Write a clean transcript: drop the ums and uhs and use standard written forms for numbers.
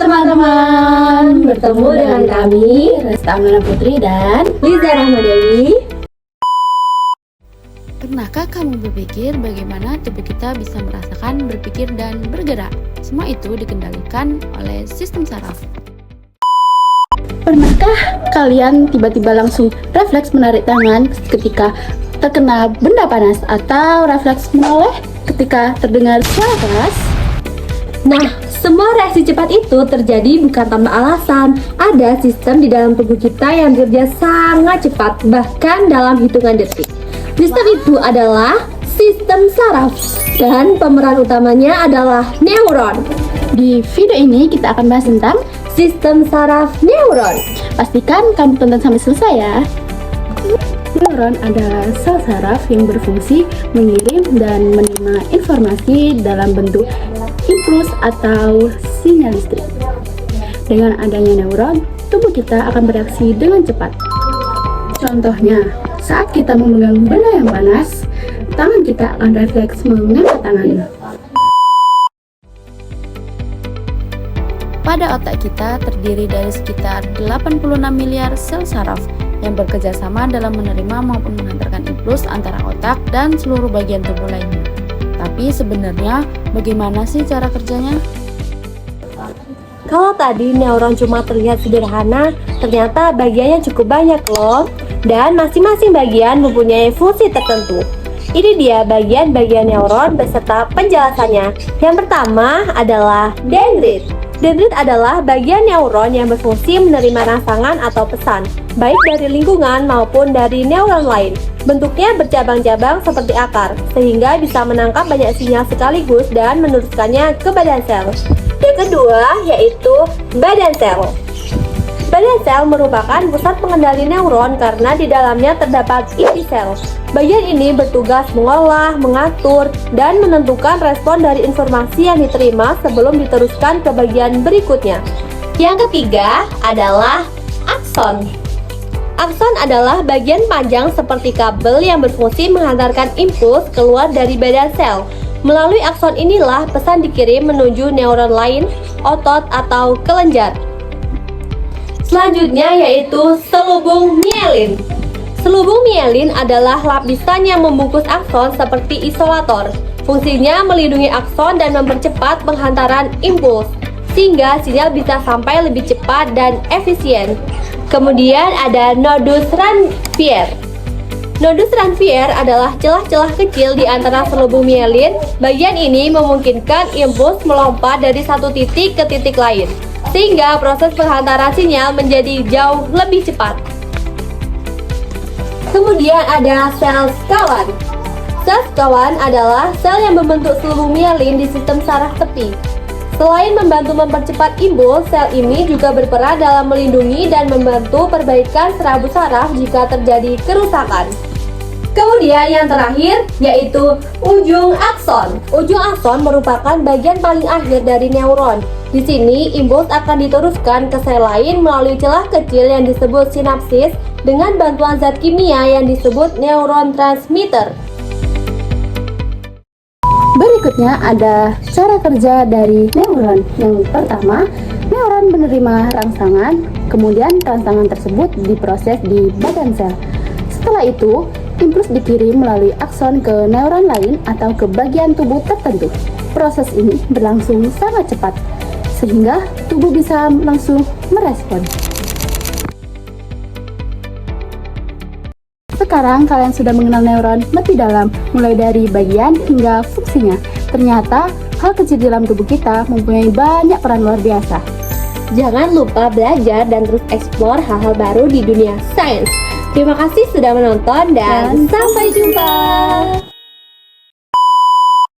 teman-teman, bertemu dengan kami Resta Amana Putri dan Liza Rahmadewi. Pernahkah kamu berpikir bagaimana tubuh kita bisa merasakan, berpikir, dan bergerak? Semua itu dikendalikan oleh sistem saraf. Pernahkah kalian tiba-tiba langsung refleks menarik tangan ketika terkena benda panas atau refleks menoleh ketika terdengar suara keras? Nah, semua reaksi cepat itu terjadi bukan tanpa alasan. Ada sistem di dalam tubuh kita yang bekerja sangat cepat, bahkan dalam hitungan detik. Sistem itu adalah sistem saraf, dan pemeran utamanya adalah neuron. Di video ini kita akan bahas tentang Sistem saraf neuron. pastikan kamu tonton sampai selesai ya. Neuron adalah sel saraf yang berfungsi mengirim dan menerima informasi dalam bentuk impuls atau sinyal listrik. Dengan adanya neuron, tubuh kita akan bereaksi dengan cepat. Contohnya, saat kita memegang benda yang panas, tangan kita akan refleks mengangkat tangan. Pada otak kita terdiri dari sekitar 86 miliar sel saraf yang bekerja sama dalam menerima maupun mengantarkan impuls antara otak dan seluruh bagian tubuh lainnya. Tapi sebenarnya bagaimana sih cara kerjanya? Kalau tadi neuron cuma terlihat sederhana, ternyata bagiannya cukup banyak loh. Dan masing-masing bagian mempunyai fungsi tertentu. Ini dia bagian-bagian neuron beserta penjelasannya. Yang pertama adalah dendrit. Dendrit adalah bagian neuron yang berfungsi menerima rangsangan atau pesan, baik dari lingkungan maupun dari neuron lain. Bentuknya bercabang-cabang seperti akar, sehingga bisa menangkap banyak sinyal sekaligus dan meneruskannya ke badan sel. Yang kedua yaitu badan sel. Badan sel merupakan pusat pengendali neuron karena di dalamnya terdapat inti sel. Bagian ini bertugas mengolah, mengatur, dan menentukan respon dari informasi yang diterima sebelum diteruskan ke bagian berikutnya. Yang ketiga adalah akson. Akson adalah bagian panjang seperti kabel yang berfungsi menghantarkan impuls keluar dari badan sel. Melalui akson inilah pesan dikirim menuju neuron lain, otot, atau kelenjar. Selanjutnya yaitu selubung mielin. Selubung mielin adalah lapisan yang membungkus akson seperti isolator. Fungsinya melindungi akson dan mempercepat penghantaran impuls, sehingga sinyal bisa sampai lebih cepat dan efisien. Kemudian ada nodus Ranvier. Nodus Ranvier adalah celah-celah kecil di antara selubung mielin. Bagian ini memungkinkan impuls melompat dari satu titik ke titik lain, sehingga proses penghantaran sinyal menjadi jauh lebih cepat. Kemudian ada sel sekawan. Sel sekawan adalah sel yang membentuk selubung mielin di sistem saraf tepi. Selain membantu mempercepat impuls, sel ini juga berperan dalam melindungi dan membantu perbaikan serabut saraf jika terjadi kerusakan. Kemudian yang terakhir yaitu ujung akson. Ujung akson merupakan bagian paling akhir dari neuron. Di sini impuls akan diteruskan ke sel lain melalui celah kecil yang disebut sinapsis dengan bantuan zat kimia yang disebut neuron transmitter. Berikutnya ada cara kerja dari neuron. Yang pertama, neuron menerima rangsangan, kemudian rangsangan tersebut diproses di badan sel. Setelah itu, impuls dikirim melalui akson ke neuron lain atau ke bagian tubuh tertentu. Proses ini berlangsung sangat cepat, sehingga tubuh bisa langsung merespon. Sekarang kalian sudah mengenal neuron lebih dalam, mulai dari bagian hingga fungsinya. Ternyata hal kecil dalam tubuh kita mempunyai banyak peran luar biasa. Jangan lupa belajar dan terus eksplor hal-hal baru di dunia sains. Terima kasih sudah menonton dan sampai jumpa.